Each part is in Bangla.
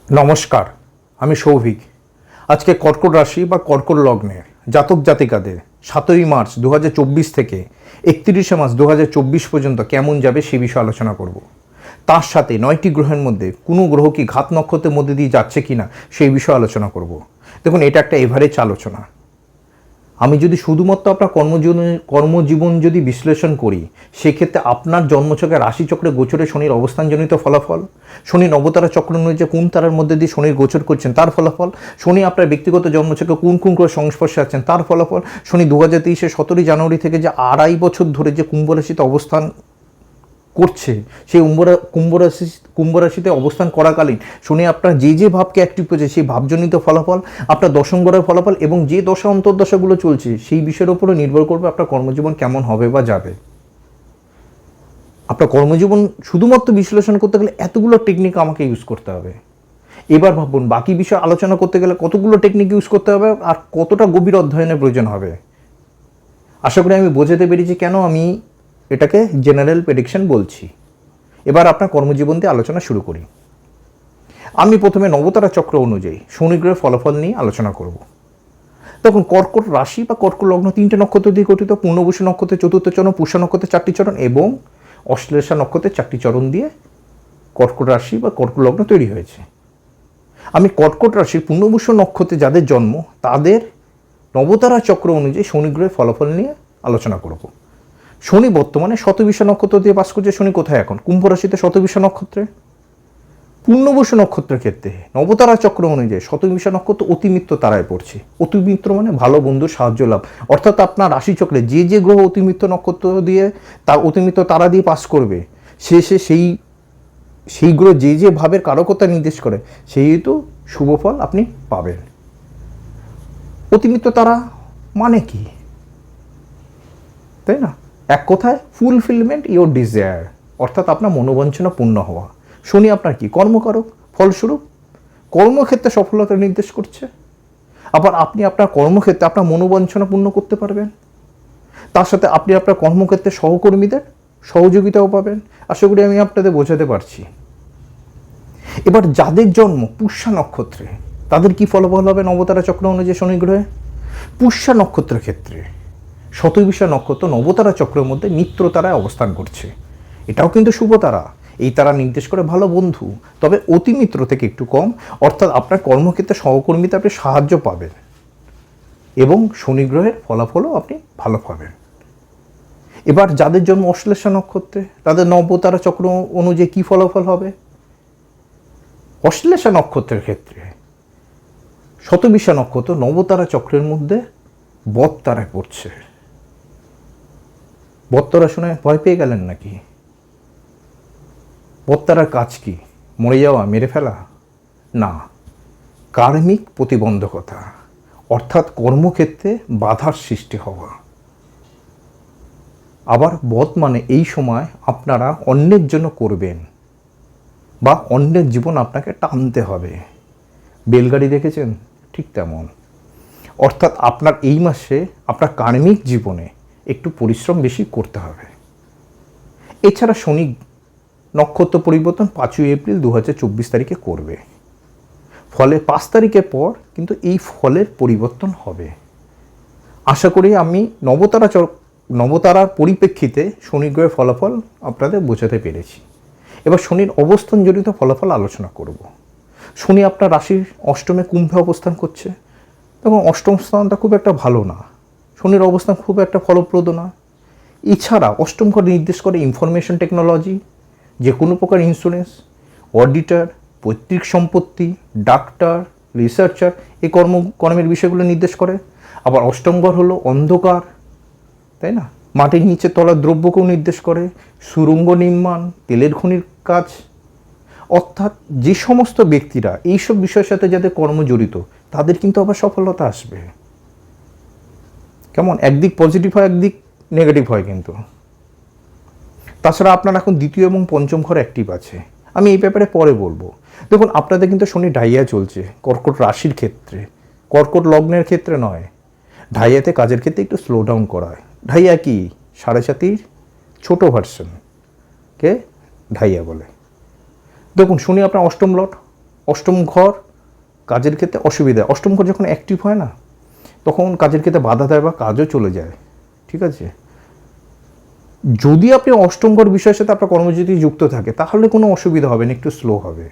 নমস্কার, আমি সৌভিক। আজকে কর্কট রাশি বা কর্কট লগ্নের জাতক জাতিকাদের 7ই মার্চ 2024 থেকে 31শে মার্চ 2024 পর্যন্ত কেমন যাবে সে বিষয়ে আলোচনা করব। তার সাথে 9টি গ্রহের মধ্যে কোনো গ্রহ কি ঘাত নক্ষত্রের মধ্যে দিয়ে যাচ্ছে কিনা সেই বিষয়ে আলোচনা করব। দেখুন, এটা একটা এভারেজ আলোচনা। আমি যদি শুধুমাত্র আপনার কর্মজীবন যদি বিশ্লেষণ করি, সেক্ষেত্রে আপনার জন্মছকে রাশিচক্রে গোচরে শনির অবস্থানজনিত ফলাফল, শনি নবতারা চক্র অনুযায়ী কোন তারার মধ্যে দিয়ে শনির গোচর করছেন তার ফলাফল, শনি আপনার ব্যক্তিগত জন্মছকে কোন কোন গ্রহের সংস্পর্শে আছেন তার ফলাফল, শনি 2023-এর 17 জানুয়ারি থেকে যে 2.5 বছর ধরে যে কুম্ভ রাশিতে অবস্থান করছে, সেই কুম্ভ রাশিতে অবস্থান করাকালীন শনি আপনার যে যে ভাবকে অ্যাক্টিভ করছে সেই ভাবজনিত ফলাফল, আপনার দশম ঘরের ফলাফল এবং যে দশা অন্তর্দশাগুলো চলছে সেই বিষয়ের উপরে নির্ভর করবে আপনার কর্মজীবন কেমন হবে বা যাবে। আপনার কর্মজীবন শুধুমাত্র বিশ্লেষণ করতে গেলে এতগুলো টেকনিক আমাকে ইউজ করতে হবে। এবার ভাবুন, বাকি বিষয় আলোচনা করতে গেলে কতগুলো টেকনিক ইউজ করতে হবে আর কতটা গভীর অধ্যয়নের প্রয়োজন হবে। আশা করি আমি বোঝাতে পেরেছি কেন আমি এটাকে জেনারেল প্রেডিকশন বলছি। এবার আপনার কর্মজীবন দিয়ে আলোচনা শুরু করি। আমি প্রথমে নবতারা চক্র অনুযায়ী শনি গ্রহের ফলাফল নিয়ে আলোচনা করব। তখন কর্কট রাশি বা কর্কট লগ্ন 3টে নক্ষত্র দিয়ে গঠিত। পূর্ণবসু নক্ষত্রের 4র্থ চরণ, পুষ্যা নক্ষত্রের 4টি চরণ এবং অশ্লেষা নক্ষত্রের 4টি চরণ দিয়ে কর্কট রাশি বা কর্কট লগ্ন তৈরি হয়েছে। আমি কর্কট রাশির পূর্ণবসু নক্ষত্রে যাদের জন্ম তাদের নবতারা চক্র অনুযায়ী শনি গ্রহের ফলাফল নিয়ে আলোচনা করব। শনি বর্তমানে শতবিষা নক্ষত্র দিয়ে বাস করছে। শনি কোথায় এখন? কুম্ভ রাশিতে শতবিষা নক্ষত্রে। পূর্ণবসু নক্ষত্রের ক্ষেত্রে নবতারা চক্র অনুযায়ী শতবিষা নক্ষত্র অতিমিত্র তারায় পড়ছে। অতিমিত্র মানে ভালো বন্ধুর সাহায্য লাভ, অর্থাৎ আপনার রাশিচক্রে যে যে গ্রহ অতিমিত্র নক্ষত্র দিয়ে তার অতিমিত্র তারা দিয়ে পাস করবে, সেই গ্রহ যে যে ভাবের কারকতা নির্দেশ করে সেই হেতু শুভ ফল আপনি পাবেন। অতিমিত্র তারা মানে কি, তাই না? এক কথায় ফুলফিলমেন্ট ইওর ডিজায়ার, অর্থাৎ আপনার মনোবাঞ্ছনা পূর্ণ হওয়া। শনি আপনার কি কর্মকারক, ফলস্বরূপ কর্মক্ষেত্রে সফলতা নির্দেশ করছে। আবার আপনি আপনার কর্মক্ষেত্রে আপনার মনোবাঞ্ছনা পূর্ণ করতে পারবেন। তার সাথে আপনি আপনার কর্মক্ষেত্রে সহকর্মীদের সহযোগিতাও পাবেন। আশা করি আমি আপনাদের বোঝাতে পারছি। এবার যাদের জন্ম পুষ্যা নক্ষত্রে তাদের কি ফলাফল হবে নবতারা চক্র অনুযায়ী শনি গ্রহে? পুষ্যা নক্ষত্রের ক্ষেত্রে শতবিষা নক্ষত্র নবতারা চক্রের মধ্যে নিত্র তারায় অবস্থান করছে। এটাও কিন্তু শুভ তারা। এই তারা নির্দেশ করে ভালো বন্ধু, তবে অতিমিত্র থেকে একটু কম, অর্থাৎ আপনার কর্মক্ষেত্রে সহকর্মীতে আপনি সাহায্য পাবেন এবং শনি গ্রহের ফলাফলও আপনি ভালো পাবেন। এবার যাদের জন্ম অশ্লেষা নক্ষত্রে তাদের নবতারা চক্র অনুযায়ী কী ফলাফল হবে? অশ্লেষা নক্ষত্রের ক্ষেত্রে শতবিষা নক্ষত্র নবতারা চক্রের মধ্যে বদতারায় পড়ছে। বদতারা শুনে ভয় পেয়ে গেলেন নাকি? বদতারার কাজ কি? মরে যাওয়া, মেরে ফেলা? না, কার্মিক প্রতিবন্ধকতা, অর্থাৎ কর্মক্ষেত্রে বাধার সৃষ্টি হওয়া। আবার বদ মানে এই সময় আপনারা অন্যের জন্য করবেন বা অন্যের জীবন আপনাকে টানতে হবে। বেলগাড়ি দেখেছেন? ঠিক তেমন। অর্থাৎ আপনার এই মাসে আপনার কার্মিক জীবনে একটু পরিশ্রম বেশি করতে হবে। এছাড়া শনি নক্ষত্র পরিবর্তন 5ই এপ্রিল 2024 তারিখে করবে। ফলে 5 তারিখের পর কিন্তু এই ফলের পরিবর্তন হবে। আশা করি আমি নবতারার পরিপ্রেক্ষিতে শনি গ্রহের ফলাফল আপনাদের বোঝাতে পেরেছি। এবার শনির অবস্থানজনিত ফলাফল আলোচনা করব। শনি আপনার রাশির অষ্টমে কুম্ভে অবস্থান করছে এবং অষ্টম স্থানটা খুব একটা ভালো না। শনির অবস্থান খুব একটা ফলপ্রদ না। এছাড়া অষ্টম ঘর নির্দেশ করে ইনফরমেশন টেকনোলজি, যে কোনো প্রকার ইন্স্যুরেন্স, অডিটর, পৈতৃক সম্পত্তি, ডাক্তার, রিসার্চার, এই কর্মের বিষয়গুলো নির্দেশ করে। আবার অষ্টম ঘর হলো অন্ধকার, তাই না? মাটির নিচে তলার দ্রব্যকেও নির্দেশ করে, সুড়ঙ্গ নির্মাণ, তেলের খনির কাজ। অর্থাৎ যে সমস্ত ব্যক্তিরা এইসব বিষয়ের সাথে যাদের কর্ম জড়িত তাদের কিন্তু আবার সফলতা আসবে। কেমন? একদিক পজিটিভ হয়, একদিক নেগেটিভ হয় কিন্তু। তাছাড়া আপনার এখন দ্বিতীয় এবং পঞ্চম ঘর অ্যাক্টিভ আছে, আমি এই ব্যাপারে পরে বলবো। দেখুন, আপনাদের কিন্তু শনি ঢাইয়া চলছে কর্কট রাশির ক্ষেত্রে, কর্কট লগ্নের ক্ষেত্রে নয়। ঢাইয়াতে কাজের ক্ষেত্রে একটু স্লো ডাউন করা হয়। ঢাইয়া কি? 7.5 ছোট ভার্সনকে ঢাইয়া বলে। দেখুন, শনি আপনার অষ্টম লট, অষ্টম ঘর কাজের ক্ষেত্রে অসুবিধা। অষ্টম ঘর যখন অ্যাক্টিভ হয় না, তখন কাজের ক্ষেত্রে বাধা দেয় বা কাজও চলে যায়। ঠিক আছে, যদি আপনি অষ্টম ঘর বিষয়ের সাথে আপনার কর্মজীবী যুক্ত থাকে তাহলে কোনো অসুবিধা হবে না, একটু স্লো হবে।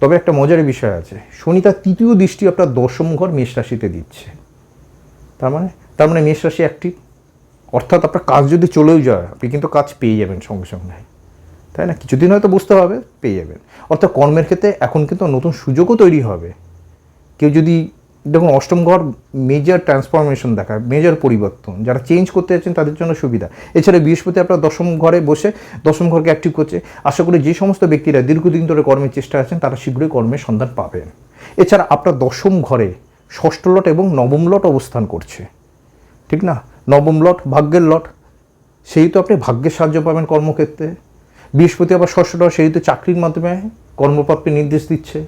তবে একটা মজার বিষয় আছে, শনি তার তৃতীয় দৃষ্টি আপনার দশম ঘর মেষ রাশিতে দিচ্ছে। তার মানে মেষ রাশি অ্যাক্টিভ, অর্থাৎ আপনার কাজ যদি চলেও যায় আপনি কিন্তু কাজ পেয়ে যাবেন সঙ্গে সঙ্গে, তাই না? কিছুদিন হয়তো বুঝতে হবে, পেয়ে যাবেন। অর্থাৎ কর্মের ক্ষেত্রে এখন কিন্তু নতুন সুযোগও তৈরি হবে। কেউ যদি দেখুন অষ্টম ঘর মেজর ট্রান্সফরমেশন দেখায়, মেজর পরিবর্তন, যারা চেঞ্জ করতে যাচ্ছেন তাদের জন্য সুবিধা। এছাড়া বৃহস্পতি আপনার দশম ঘরে বসে দশম ঘরকে অ্যাক্টিভ করছে। আশা করি যে সমস্ত ব্যক্তিরা দীর্ঘদিন ধরে কর্মের চেষ্টা আছেন তারা শীঘ্রই কর্মের সন্ধান পাবেন। এছাড়া আপনার দশম ঘরে ষষ্ঠ লট এবং নবম লট অবস্থান করছে, ঠিক না? নবম লট ভাগ্যের লট, সেই তো আপনি ভাগ্যের সাহায্য পাবেন কর্মক্ষেত্রে। বৃহস্পতি আবার ষষ্ঠ লট, সেই তো চাকরির মাধ্যমে কর্মপ্রাপ্তির নির্দেশ দিচ্ছে।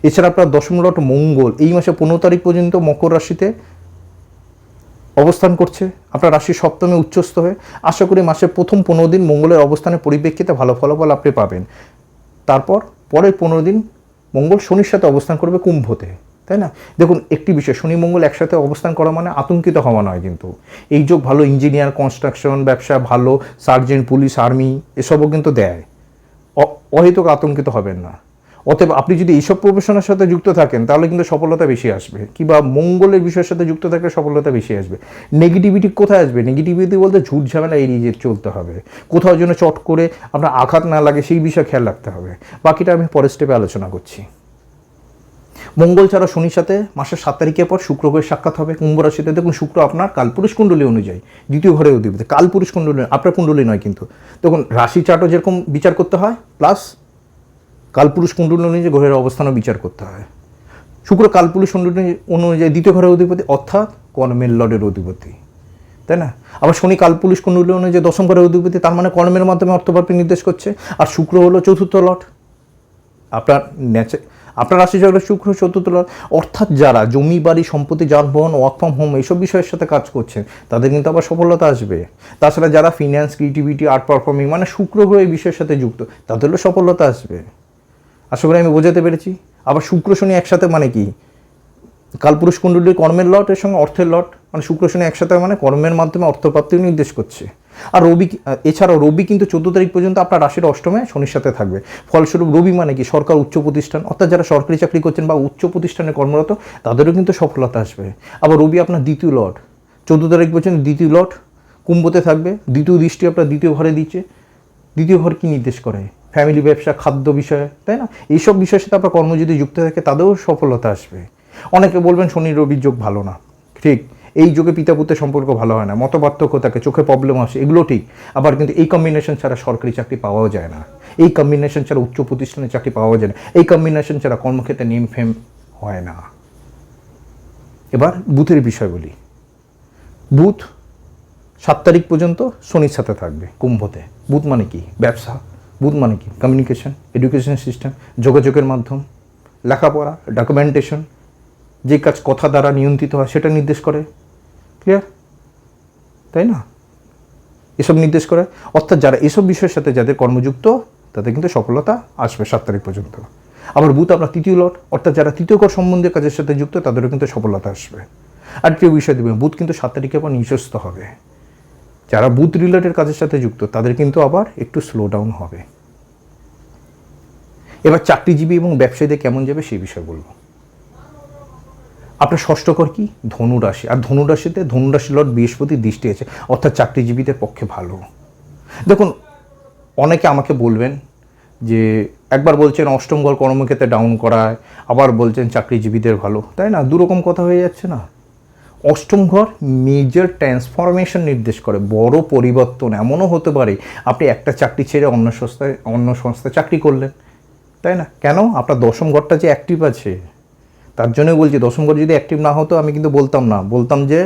এছাড়া আপনার দশম লট মঙ্গল এই মাসে 15 তারিখ পর্যন্ত মকর রাশিতে অবস্থান করছে, আপনার রাশির সপ্তমে উচ্চস্থ হয়ে। আশা করি মাসের প্রথম 15 দিন মঙ্গলের অবস্থানের পরিপ্রেক্ষিতে ভালো ফলাফল আপনি পাবেন। তারপর পরের 15 দিন মঙ্গল শনির সাথে অবস্থান করবে কুম্ভতে, তাই না? দেখুন একটি বিষয়, শনি মঙ্গল একসাথে অবস্থান করা মানে আতঙ্কিত হওয়া নয়, কিন্তু এই যোগ ভালো ইঞ্জিনিয়ার, কনস্ট্রাকশন, ব্যবসা, ভালো সার্জেন্ট, পুলিশ, আর্মি এসবও কিন্তু দেয়। অহেতুক আতঙ্কিত হবেন না। অতএব আপনি যদি এইসব প্রফেশনের সাথে যুক্ত থাকেন তাহলে কিন্তু সফলতা বেশি আসবে, কিংবা মঙ্গলের বিষয়ের সাথে যুক্ত থাকলে সফলতা বেশি আসবে। নেগেটিভিটি কোথায় আসবে? নেগেটিভিটি বলতে ঝুট ঝামেলা এড়িয়ে চলতে হবে, কোথাও যেন চট করে আপনার আঘাত না লাগে সেই বিষয়ে খেয়াল রাখতে হবে। বাকিটা আমি পরের স্টেপে আলোচনা করছি। মঙ্গল ছাড়া শনির সাথে মাসের 7 তারিখের পর শুক্র গ্রহের সাক্ষাৎ হবে কুম্ভ রাশিতে। দেখুন শুক্র আপনার কালপুরুষ কুণ্ডলী অনুযায়ী দ্বিতীয় ঘরে অধিপতি, কালপুরুষ কুণ্ডলী, আপনার কুণ্ডলী নয় কিন্তু। দেখুন রাশি চার্টও যেরকম বিচার করতে হয়, প্লাস কালপুরুষ কুণ্ডলী অনুযায়ী গ্রহের অবস্থানও বিচার করতে হয়। শুক্র কালপুরুষ কুণ্ডলী অনুযায়ী দ্বিতীয় ঘরের অধিপতি, অর্থাৎ কর্মের লর্ডের অধিপতি, তাই না? আবার শনি কালপুরুষ কুণ্ডলী অনুযায়ী দশম ঘরের অধিপতি, তার মানে কর্মের মাধ্যমে অর্থপ্রাপ্তি নির্দেশ করছে। আর শুক্র হলো চতুর্থ লট, আপনার রাশি চক্রের শুক্র চতুর্থ লট, অর্থাৎ যারা জমি বাড়ি সম্পত্তি যানবাহন ওয়ার্ক ফ্রম হোম এইসব বিষয়ের সাথে কাজ করছেন তাদের কিন্তু আবার সফলতা আসবে। তাছাড়া যারা ফিন্যান্স, ক্রিয়েটিভিটি, আর্ট পারফর্মিং মানে শুক্র গ্রহ এই বিষয়ের সাথে যুক্ত তাদেরও সফলতা আসবে। আশা করি আমি বোঝাতে পেরেছি। আবার শুক্র শনি একসাথে মানে কি, কালপুরুষ কুণ্ডলীর কর্মের লটের সঙ্গে অর্থের লট, মানে শুক্র শনি একসাথে মানে কর্মের মাধ্যমে অর্থপ্রাপ্তিও নির্দেশ করছে। আর রবি, এছাড়াও রবি কিন্তু 14 তারিখ পর্যন্ত আপনার রাশির অষ্টমে শনির সাথে থাকবে। ফলস্বরূপ রবি মানে কি, সরকার, উচ্চ প্রতিষ্ঠান, অর্থাৎ যারা সরকারি চাকরি করছেন বা উচ্চ প্রতিষ্ঠানে কর্মরত তাদেরও কিন্তু সফলতা আসবে। আবার রবি আপনার দ্বিতীয় লট, 14 তারিখ পর্যন্ত দ্বিতীয় লট কুম্ভতে থাকবে, দ্বিতীয় দৃষ্টি আপনার দ্বিতীয় ঘরে দিচ্ছে। দ্বিতীয় ঘর কি নির্দেশ করে? ফ্যামিলি, ব্যবসা, খাদ্য বিষয়ে, তাই না? এইসব বিষয়ের সাথে আপনার কর্ম যদি যুক্ত থাকে তাদেরও সফলতা আসবে। অনেকে বলবেন শনি রবির যোগ ভালো না, ঠিক, এই যুগে পিতা পুত্রের সম্পর্ক ভালো হয় না, মতপার্থক্য থাকে, চোখে প্রবলেম আসে, এগুলো ঠিক। আবার কিন্তু এই কম্বিনেশন ছাড়া সরকারি চাকরি পাওয়াও যায় না, এই কম্বিনেশন ছাড়া উচ্চ প্রতিষ্ঠানে চাকরি পাওয়া যায় না, এই কম্বিনেশন ছাড়া কর্মক্ষেত্রে নেম ফেম হয় না। এবার বুথের বিষয় বলি। বুথ 7 তারিখ পর্যন্ত শনির সাথে থাকবে কুম্ভতে। বুথ মানে কি? ব্যবসা। বুথ মানে কি? কমিউনিকেশন, এডুকেশন সিস্টেম, যোগাযোগের মাধ্যম, লেখাপড়া, ডকুমেন্টেশন, যে কাজ কথা দ্বারা নিয়ন্ত্রিত হয় সেটা নির্দেশ করে। ক্লিয়ার, তাই না? এসব নির্দেশ করে, অর্থাৎ যারা এসব বিষয়ের সাথে যাদের কর্মযুক্ত তাদের কিন্তু সফলতা আসবে 7 তারিখ পর্যন্ত। আবার বুথ আপনার তৃতীয় লট, অর্থাৎ যারা তৃতীয় ঘর সম্বন্ধীয় কাজের সাথে যুক্ত তাদেরও কিন্তু সফলতা আসবে। আর কেউ বিষয় দেবেন, বুথ কিন্তু 7 তারিখের পর নিঃস্বস্ত হবে। যারা বুথ রিলেটেড কাজের সাথে যুক্ত তাদের কিন্তু আবার একটু স্লো ডাউন হবে। এবার চাকরিজীবী এবং ব্যবসায়ীদের কেমন যাবে সেই বিষয়ে বলবো। আপনার ষষ্ঠ ঘর কি? ধনুরাশি, আর ধনুরাশিতে ধনুরাশি লর্ড বৃহস্পতির দৃষ্টি আছে, অর্থাৎ চাকরিজীবীদের পক্ষে ভালো। দেখুন অনেকে আমাকে বলবেন যে একবার বলছেন অষ্টম ঘর কর্মক্ষেত্রে ডাউন করায়, আবার বলছেন চাকরিজীবীদের ভালো, তাই না? দুরকম কথা হয়ে যাচ্ছে না? অষ্টম ঘর মেজর ট্রান্সফরমেশন নির্দেশ করে, বড় পরিবর্তন। এমনও হতে পারে আপনি একটা চাকরি ছেড়ে অন্য সংস্থায় চাকরি করলেন, তাই না? কেন? আপনার দশম ঘরটা যে অ্যাক্টিভ আছে তার জন্যই বলছি। দশম ঘর যদি অ্যাক্টিভ না হতো আমি কিন্তু বলতাম যে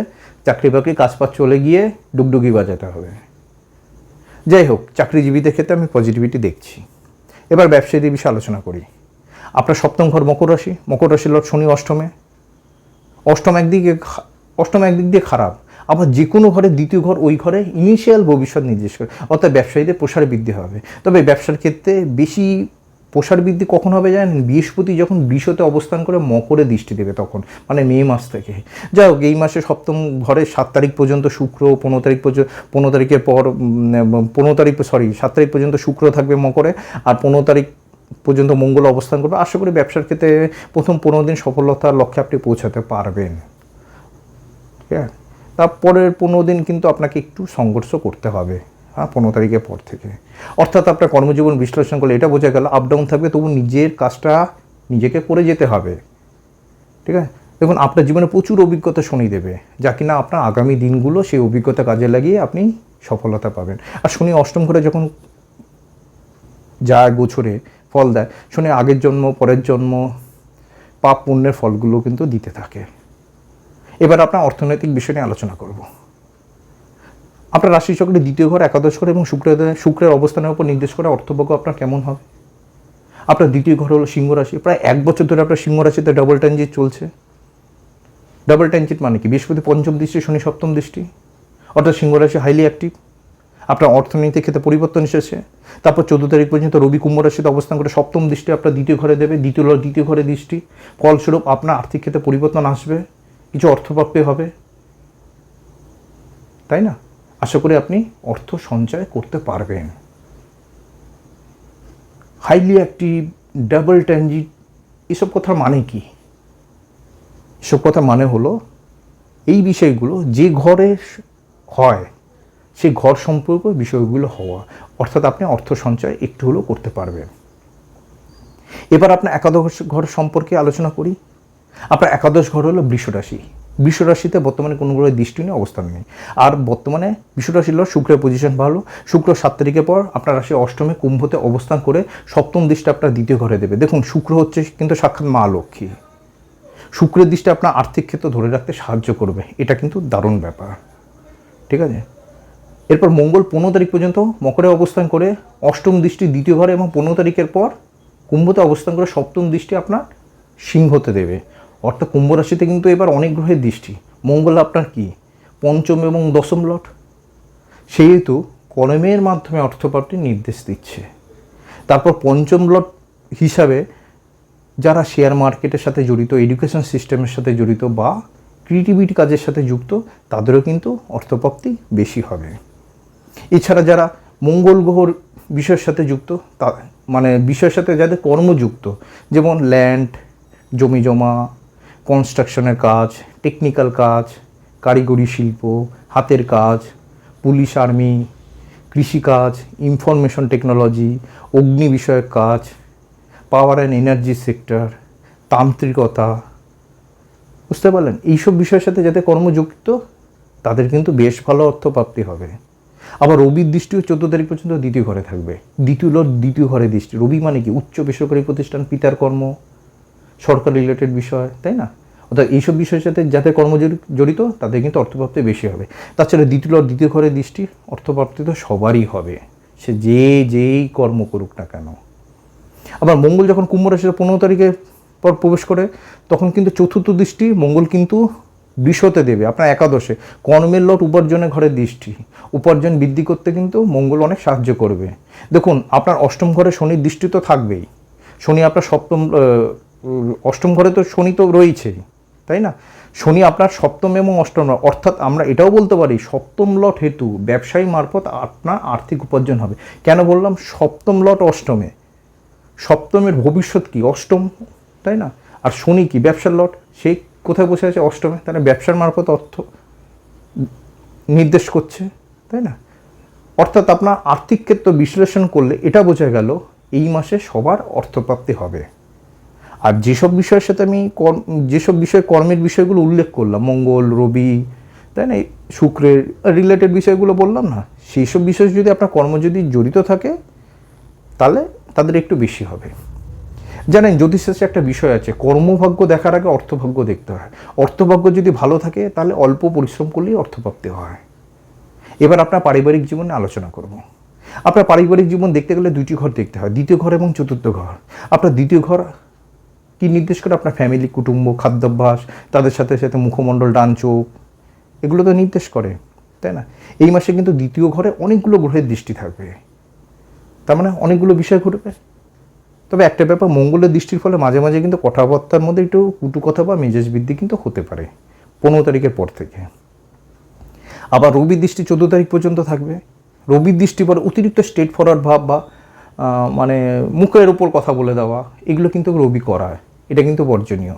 চাকরি বাকরি কাজ পাত চলে গিয়ে ডুগডুগি বাজাতে হবে। যাই হোক, চাকরিজীবীদের ক্ষেত্রে আমি পজিটিভিটি দেখছি। এবার ব্যবসায়ীদের বিষয়ে আলোচনা করি। আপনার সপ্তম ঘর মকর রাশি, মকর রাশির লর্ড শনি অষ্টমে। অষ্টম একদিক দিয়ে খারাপ, আবার যে কোনো ঘরে দ্বিতীয় ঘর ওই ঘরে ইনিশিয়াল ভবিষ্যৎ নির্দেশ করে, অর্থাৎ ব্যবসায়ীদের প্রসার বৃদ্ধি হবে। তবে ব্যবসার ক্ষেত্রে বেশি প্রসার বৃদ্ধি কখন হবে জানেন? বৃহস্পতি যখন বৃষতে অবস্থান করে মকরে দৃষ্টি দেবে তখন, মানে মে মাস থেকে। যাই হোক, এই মাসে সপ্তম ঘরে 7 তারিখ পর্যন্ত শুক্র, 15 তারিখ পর্যন্ত, 15 তারিখের পর 7 তারিখ পর্যন্ত শুক্র থাকবে মকরে, আর 15 তারিখ পর্যন্ত মঙ্গল অবস্থান করবে। আশা করি ব্যবসার ক্ষেত্রে প্রথম 15 দিন সফলতার লক্ষ্যে আপনি পৌঁছাতে পারবেন। ঠিক আছে, তারপরের 15 দিন কিন্তু আপনাকে একটু সংঘর্ষ করতে হবে, হ্যাঁ, 15 তারিখের পর থেকে। অর্থাৎ আপনার কর্মজীবন বিশ্লেষণ করলে এটা বোঝা গেল আপ ডাউন থাকবে, তবু নিজের কাজটা নিজেকে করে যেতে হবে। ঠিক আছে, দেখুন আপনার জীবনে প্রচুর অভিজ্ঞতা শনি দেবে, যা কিনা আপনার আগামী দিনগুলো সেই অভিজ্ঞতা কাজে লাগিয়ে আপনি সফলতা পাবেন। আর শনি অষ্টম ঘরে যখন যায় গোছরে ফল দেয়, শনি আগের জন্ম, পরের জন্ম, পাপ পুণ্যের ফলগুলো কিন্তু দিতে থাকে। এবার আপনার অর্থনৈতিক বিষয় নিয়ে আলোচনা করব। আপনার রাশিচক্রে দ্বিতীয় ঘর, একাদশ ঘর এবং শুক্রের অবস্থানের উপর নির্দেশ করে অর্থভাগ্য আপনার কেমন হবে। আপনার দ্বিতীয় ঘর হলো সিংহ রাশি। প্রায় 1 বছর ধরে আপনার সিংহ রাশিতে ডাবল ট্রানজিট চলছে। ডাবল ট্রানজিট মানে কি? বৃহস্পতি পঞ্চম দৃষ্টি, শনি সপ্তম দৃষ্টি, অর্থাৎ সিংহ রাশি হাইলি অ্যাক্টিভ। আপনার অর্থনৈতিক ক্ষেত্রে পরিবর্তন এসেছে। তারপর 14 তারিখ পর্যন্ত রবি কুম্ভ রাশিতে অবস্থান করে সপ্তম দৃষ্টি আপনার দ্বিতীয় ঘরে দেবে, দ্বিতীয় ঘরে দৃষ্টি। ফলস্বরূপ আপনার আর্থিক ক্ষেত্রে পরিবর্তন আসবে, কিছু অর্থপ্রাপ্তি হবে, তাই না? আশা করি আপনি অর্থ সঞ্চয় করতে পারবেন। হাইলি অ্যাক্টিভ, ডাবল ট্রানজিট, এসব কথার মানে কি? এসব কথার মানে হলো এই বিষয়গুলো যে ঘরে হয় সেই ঘর সম্পর্ক বিষয়গুলো হওয়া, অর্থাৎ আপনি অর্থ সঞ্চয় একটু হলেও করতে পারবেন। এবার আপনার একাদশ ঘর সম্পর্কে আলোচনা করি। আপনার একাদশ ঘর হলো বৃষ রাশি। বৃষ রাশিতে বর্তমানে কোনো গ্রহের দৃষ্টি নেই, অবস্থান নেই। আর বর্তমানে বৃষ রাশি হলো শুক্রের পজিশন ভালো। শুক্র 7 তারিখের পর আপনার রাশি অষ্টমে কুম্ভতে অবস্থান করে সপ্তম দৃষ্টি আপনার দ্বিতীয় ঘরে দেবে। দেখুন, শুক্র হচ্ছে কিন্তু সাক্ষাৎ মা লক্ষ্মী। শুক্রের দৃষ্টি আপনার আর্থিক ক্ষেত্র ধরে রাখতে সাহায্য করবে, এটা কিন্তু দারুণ ব্যাপার। ঠিক আছে, এরপর মঙ্গল 15 তারিখ পর্যন্ত মকরে অবস্থান করে অষ্টম দৃষ্টি দ্বিতীয় ঘরে এবং 15 তারিখের পর কুম্ভতে অবস্থান করে সপ্তম দৃষ্টি আপনার সিংহতে দেবে। অর্থাৎ কুম্ভ রাশিতে কিন্তু এবার অনেক গ্রহের দৃষ্টি। মঙ্গল আপনার কি পঞ্চম এবং দশম লট, সেহেতু কর্মের মাধ্যমে অর্থপ্রাপ্তির নির্দেশ দিচ্ছে। তারপর পঞ্চম লট হিসাবে যারা শেয়ার মার্কেটের সাথে জড়িত, এডুকেশন সিস্টেমের সাথে জড়িত বা ক্রিয়েটিভিটি কাজের সাথে যুক্ত, তাদেরও কিন্তু অর্থপ্রাপ্তি বেশি হবে। এছাড়া যারা মঙ্গল গ্রহর বিষয়ের সাথে যুক্ত, তা মানে বিষয়ের সাথে যাদের কর্মযুক্ত, যেমন ল্যান্ড, জমি জমা, কনস্ট্রাকশনের কাজ, টেকনিক্যাল কাজ, কারিগরি শিল্প, হাতের কাজ, পুলিশ আর্মি, কৃষিকাজ, ইনফরমেশন টেকনোলজি, অগ্নি বিষয়ক কাজ, পাওয়ার অ্যান্ড এনার্জি সেক্টর, তান্ত্রিকতা, বুঝতে পারলেন? এইসব বিষয়ের সাথে যাতে কর্মযুক্ত, তাদের কিন্তু বেশ ভালো অর্থপ্রাপ্তি হবে। আবার রবির দৃষ্টিও 14 তারিখ পর্যন্ত দ্বিতীয় ঘরে থাকবে। দ্বিতীয় ঘরে দৃষ্টি, রবি মানে কি? উচ্চ বেসরকারি প্রতিষ্ঠান, পিতার কর্ম, সরকার রিলেটেড বিষয়, তাই না? অর্থাৎ এইসব বিষয়ের সাথে যাদের কর্ম জড়িত, তাদের কিন্তু অর্থপ্রাপ্তি বেশি হবে। তাছাড়া দ্বিতীয় ঘরে দৃষ্টি, অর্থপ্রাপ্তি তো সবারই হবে, সে যেই কর্ম করুক না কেন। আবার মঙ্গল যখন কুম্ভ রাশিতে 15 তারিখের পর প্রবেশ করে, তখন কিন্তু চতুর্থ দৃষ্টি মঙ্গল কিন্তু বৃষতে দেবে আপনার একাদশে। কর্মের লট উপার্জনের ঘরের দৃষ্টি, উপার্জন বৃদ্ধি করতে কিন্তু মঙ্গল অনেক সাহায্য করবে। দেখুন, আপনার অষ্টম ঘরে শনির দৃষ্টি তো থাকবেই। শনি আপনার অষ্টম ঘরে তো শনি তো রয়েছেই, তাই না? শনি আপনার সপ্তম এবং অষ্টম, অর্থাৎ আমরা এটাও বলতে পারি সপ্তম লট হেতু ব্যবসায়ী মারফত আপনার আর্থিক উপার্জন হবে। কেন বললাম সপ্তম লট অষ্টমে? সপ্তমের ভবিষ্যৎ কি? অষ্টম, তাই না? আর শনি কি? ব্যবসার লট, সেই কোথায় বসে আছে? অষ্টমে। তাহলে ব্যবসার মারফত অর্থ নির্দেশ করছে, তাই না? অর্থাৎ আপনার আর্থিক ক্ষেত্র বিশ্লেষণ করলে এটা বোঝা গেল এই মাসে সবার অর্থপ্রাপ্তি হবে। আর যেসব বিষয়ের সাথে আমি যেসব বিষয় কর্মের বিষয়গুলো উল্লেখ করলাম, মঙ্গল, রবি, তাই না, শুক্রের রিলেটেড বিষয়গুলো বললাম না, সেই সব বিষয় যদি আপনার কর্ম যদি জড়িত থাকে, তাহলে তাদের একটু বেশি হবে। জানেন, জ্যোতিষশাস্ত্রে একটা বিষয় আছে, কর্মভাগ্য দেখার আগে অর্থভাগ্য দেখতে হয়। অর্থভাগ্য যদি ভালো থাকে, তাহলে অল্প পরিশ্রম করলেই অর্থপ্রাপ্তি হয়। এবার আপনার পারিবারিক জীবনে আলোচনা করব। আপনার পারিবারিক জীবন দেখতে গেলে 2টি ঘর দেখতে হয়, দ্বিতীয় ঘর এবং চতুর্থ ঘর। আপনার দ্বিতীয় ঘর কি নির্দেশ করে? আপনার ফ্যামিলি, কুটুম্ব, খাদ্যাভ্যাস, তাদের সাথে সাথে মুখমণ্ডল, ডান চোখ, এগুলো তো নির্দেশ করে, তাই না? এই মাসে কিন্তু দ্বিতীয় ঘরে অনেকগুলো গ্রহের দৃষ্টি থাকবে, তার মানে অনেকগুলো বিষয় ঘটবে। তবে একটা ব্যাপার, মঙ্গলের দৃষ্টির ফলে মাঝে মাঝে কিন্তু কথাবার্তার মধ্যে একটু কুটু কথা বা মেজাজ বৃদ্ধি কিন্তু হতে পারে 15 তারিখের পর থেকে। আবার রবির দৃষ্টি 14 তারিখ পর্যন্ত থাকবে। রবির দৃষ্টি পরে অতিরিক্ত স্ট্রেট ফরওয়ার্ড ভাব বা মানে মুখের উপর কথা বলে দেওয়া, এগুলো কিন্তু রবি করায়, এটা কিন্তু বর্জনীয়।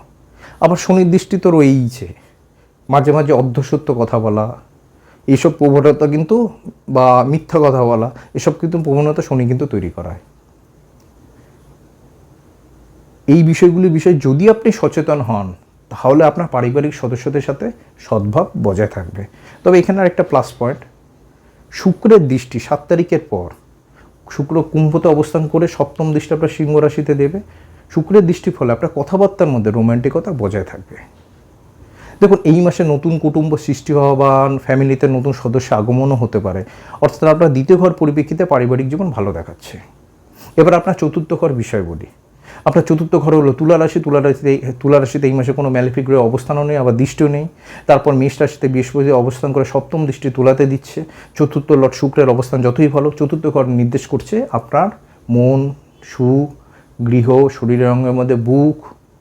আবার শনির দৃষ্টি তো রয়েইছে, মাঝে মাঝে অর্ধসত্য কথা বলা, এইসব প্রবণতা কিন্তু, বা মিথ্যা কথা বলা, এসব কিন্তু প্রবণতা শনি কিন্তু তৈরি করায়। এই বিষয়গুলির বিষয়ে যদি আপনি সচেতন হন, তাহলে আপনার পারিবারিক সদস্যদের সাথে সদ্ভাব বজায় থাকবে। তবে এখানে আর একটা প্লাস পয়েন্ট, শুক্রের দৃষ্টি 7 তারিখের পর, শুক্র কুম্ভতে অবস্থান করে সপ্তম দৃষ্টি আপনার সিংহ রাশিতে দেবে। শুক্রের দৃষ্টির ফলে আপনার কথাবার্তার মধ্যে রোম্যান্টিকতা বজায় থাকবে। দেখুন, এই মাসে নতুন কুটুম্ব সৃষ্টি হওয়া বা ফ্যামিলিতে নতুন সদস্য আগমনও হতে পারে, অর্থাৎ আপনার দ্বিতীয় ঘর পরিপ্রেক্ষিতে পারিবারিক জীবন ভালো দেখাচ্ছে। এবার আপনার চতুর্থ ঘর বিষয় বলি। আপনার চতুর্থ ঘর হলো তুলা রাশি। তুলা রাশিতে এই মাসে কোনো ম্যালিফিক গ্রহের অবস্থানও নেই, আবার দৃষ্টিও নেই। তারপর মেষ রাশিতে বৃহস্পতি অবস্থান করে সপ্তম দৃষ্টি তুলাতে দিচ্ছে। চতুর্থ লর্ড শুক্রের অবস্থান যতই ভালো, চতুর্থ ঘর নির্দেশ করছে আপনার মন, সুখ, গৃহ, শরীরের অঙ্গের মধ্যে বুক,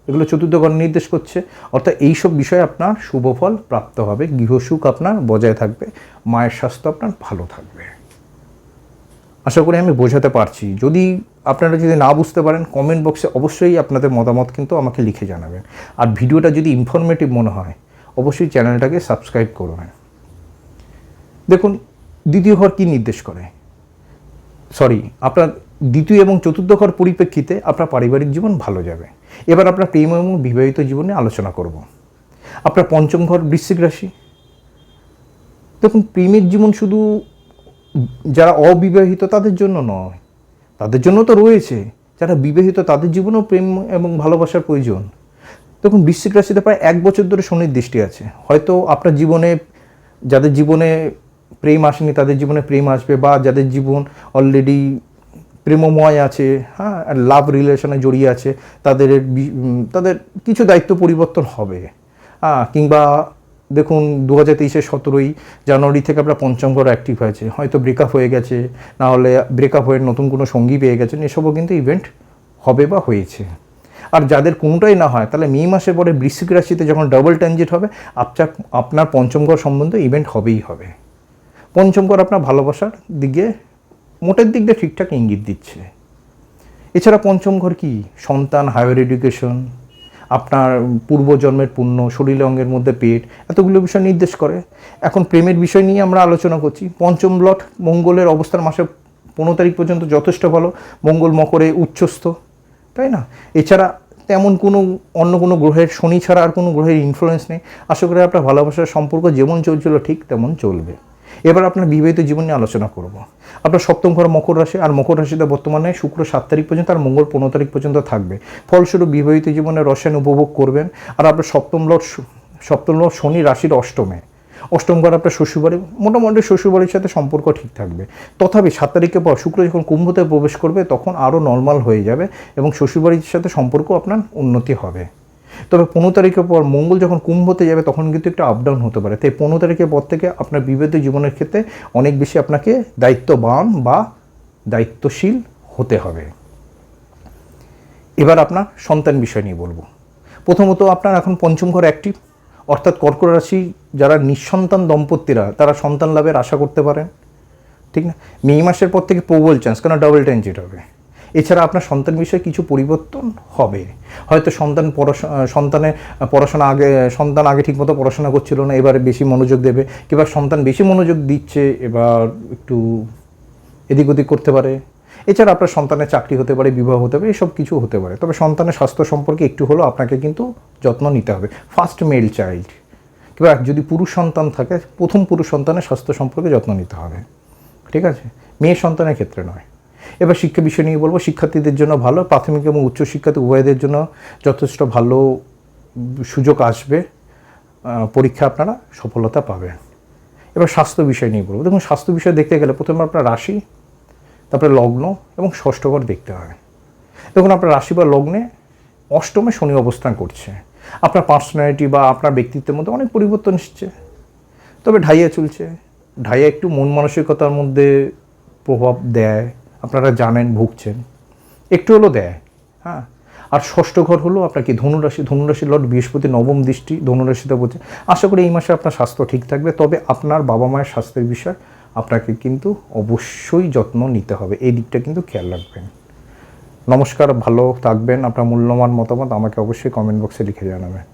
এগুলো চতুর্থ ঘর নির্দেশ করছে। অর্থাৎ এইসব বিষয়ে আপনার শুভ ফল প্রাপ্ত হবে, গৃহসুখ আপনার বজায় থাকবে, মায়ের স্বাস্থ্য আপনার ভালো থাকবে। আশা করি আমি বোঝাতে পারছি। যদি আপনারা যদি না বুঝতে পারেন, কমেন্ট বক্সে অবশ্যই আপনাদের মতামত কিন্তু আমাকে লিখে জানাবেন। আর ভিডিওটা যদি ইনফরমেটিভ মনে হয়, অবশ্যই চ্যানেলটাকে সাবস্ক্রাইব করবেন। দেখুন, দ্বিতীয় ঘর কী নির্দেশ করে, আপনার দ্বিতীয় এবং চতুর্থ ঘর পরিপ্রেক্ষিতে আপনার পারিবারিক জীবন ভালো যাবে। এবার আপনার প্রেম এবং বিবাহিত জীবনে আলোচনা করব। আপনার পঞ্চম ঘর বৃশ্চিক রাশি। দেখুন, প্রেমের জীবন শুধু যারা অবিবাহিত তাদের জন্য নয়, তাদের জন্য তো রয়েছে, যারা বিবাহিত তাদের জীবনেও প্রেম এবং ভালোবাসার প্রয়োজন। দেখুন, বৃশ্চিক রাশিতে প্রায় 1 বছর ধরে শনির দৃষ্টি আছে। হয়তো আপনার জীবনে, যাদের জীবনে প্রেম আসেনি তাদের জীবনে প্রেম আসবে, বা যাদের জীবন অলরেডি প্রেমময় আছে, হ্যাঁ, লাভ রিলেশনে জড়িয়ে আছে, তাদের কিছু দায়িত্ব পরিবর্তন হবে। কিংবা দেখুন, 2023-এর 17ই জানুয়ারি থেকে আপনার পঞ্চম ঘর অ্যাক্টিভ হয়েছে, হয়তো ব্রেকআপ হয়ে গেছে, না হলে ব্রেকআপ হয়ে নতুন কোনো সঙ্গী পেয়ে গেছেন, এসবও কিন্তু ইভেন্ট হবে বা হয়েছে। আর যাদের কোনোটাই না হয়, তাহলে মে মাসের পরে বৃশ্চিক রাশিতে যখন ডাবল ট্রানজিট হবে, আপনার পঞ্চম ঘর সম্বন্ধে ইভেন্ট হবেই হবে। পঞ্চম ঘর আপনার ভালোবাসার দিকে, মোটের দিক দিয়ে ঠিকঠাক ইঙ্গিত দিচ্ছে। এছাড়া পঞ্চম ঘর কি, সন্তান, হায়ার এডুকেশন, আপনার পূর্বজন্মের পুণ্য, শরীর অঙ্গের মধ্যে পেট, এতগুলো বিষয় নির্দেশ করে। এখন প্রেমের বিষয় নিয়ে আমরা আলোচনা করছি। পঞ্চম লট মঙ্গলের অবস্থান মাসে 15 তারিখ পর্যন্ত যথেষ্ট ভালো, মঙ্গল মকরে উচ্চস্থ, তাই না? এছাড়া তেমন কোনো অন্য কোনো গ্রহের, শনি ছাড়া আর কোনো গ্রহের ইনফ্লুয়েন্স নেই। আশা করি আপনার ভালোবাসার সম্পর্ক যেমন চলছিল ঠিক তেমন চলবে। এবার আপনার বিবাহিত জীবন নিয়ে আলোচনা করব। আপনার সপ্তম ঘর মকর রাশি, আর মকর রাশিতে বর্তমানে শুক্র 7 তারিখ পর্যন্ত আর মঙ্গল 15 তারিখ পর্যন্ত থাকবে। ফলস্বরূপ বিবাহিত জীবনে রসায়ন উপভোগ করবেন। আর আপনার সপ্তম লর্ড শনি রাশির অষ্টম ঘর আপনার শ্বশুরবাড়ি, মোটামুটি শ্বশুরবাড়ির সাথে সম্পর্ক ঠিক থাকবে। তথাপি 7 তারিখের পর শুক্র যখন কুম্ভতে প্রবেশ করবে, তখন আরও নর্মাল হয়ে যাবে এবং শ্বশুরবাড়ির সাথে সম্পর্ক আপনার উন্নতি হবে। তবে 15 তারিখের পর মঙ্গল যখন কুম্ভতে যাবে, তখন কিন্তু একটু আপ ডাউন হতে পারে। তাই 15 তারিখের পর থেকে আপনার বিবাহিত জীবনের ক্ষেত্রে অনেক বেশি আপনাকে দায়িত্ববান বা দায়িত্বশীল হতে হবে। এবার আপনার সন্তান বিষয় নিয়ে বলবো। প্রথমত, আপনার এখন পঞ্চম ঘর অ্যাক্টিভ, অর্থাৎ কর্কট রাশি যারা নিঃসন্তান দম্পতিরা, তারা সন্তান লাভের আশা করতে পারেন, ঠিক না? মে মাসের পর থেকে প্রবল চান্স, কারণ ডাবল ট্রানজিট হবে। এছাড়া আপনার সন্তান বিষয়ে কিছু পরিবর্তন হবে। হয়তো সন্তান আগে ঠিকমতো পড়াশোনা করছিল না, এবার বেশি মনোযোগ দেবে, কিংবা সন্তান বেশি মনোযোগ দিচ্ছে, এবার একটু এদিক ওদিক করতে পারে। এছাড়া আপনার সন্তানের চাকরি হতে পারে, বিবাহ হতে পারে, এসব কিছু হতে পারে। তবে সন্তানের স্বাস্থ্য সম্পর্কে একটু হলেও আপনাকে কিন্তু যত্ন নিতে হবে। ফার্স্ট মেল চাইল্ড কিংবা যদি পুরুষ সন্তান থাকে, প্রথম পুরুষ সন্তানের স্বাস্থ্য সম্পর্কে যত্ন নিতে হবে, ঠিক আছে? মেয়ে সন্তানের ক্ষেত্রে নয়। এবার শিক্ষা বিষয় নিয়ে বলবো। শিক্ষার্থীদের জন্য ভালো, প্রাথমিক এবং উচ্চশিক্ষাতে উভয়দের জন্য যথেষ্ট ভালো সুযোগ আসবে, পরীক্ষা আপনারা সফলতা পাবেন। এবার স্বাস্থ্য বিষয় নিয়ে বলবো। দেখুন, স্বাস্থ্য বিষয় দেখতে গেলে প্রথমে আপনার রাশি, তারপরে লগ্ন এবং ষষ্ঠ ঘর দেখতে হয়। দেখুন, আপনার রাশি বা লগ্নে অষ্টমে শনি অবস্থান করছে। আপনার পার্সোনালিটি বা আপনার ব্যক্তিত্বের মধ্যে অনেক পরিবর্তন এসছে। তবে ঢাইয়া চলছে। ঢাইয়া একটু মন মানসিকতার মধ্যে প্রভাব দেয়, আপনারা জানেন, ভুগছেন, একটু হলেও দেয়। হ্যাঁ, আর ষষ্ঠ ঘর হলো আপনার কি ধনুরাশি, ধনুরাশির লর্ড বৃহস্পতি নবম দৃষ্টি ধনুরাশিতে বলছে। আশা করি এই মাসে আপনার স্বাস্থ্য ঠিক থাকবে, তবে আপনার বাবা মায়ের স্বাস্থ্যের বিষয় আপনাকে কিন্তু অবশ্যই যত্ন নিতে হবে, এই দিকটা কিন্তু খেয়াল রাখবেন। নমস্কার, ভালো থাকবেন। আপনার মূল্যবান মতামত আমাকে অবশ্যই কমেন্ট বক্সে লিখে জানাবেন।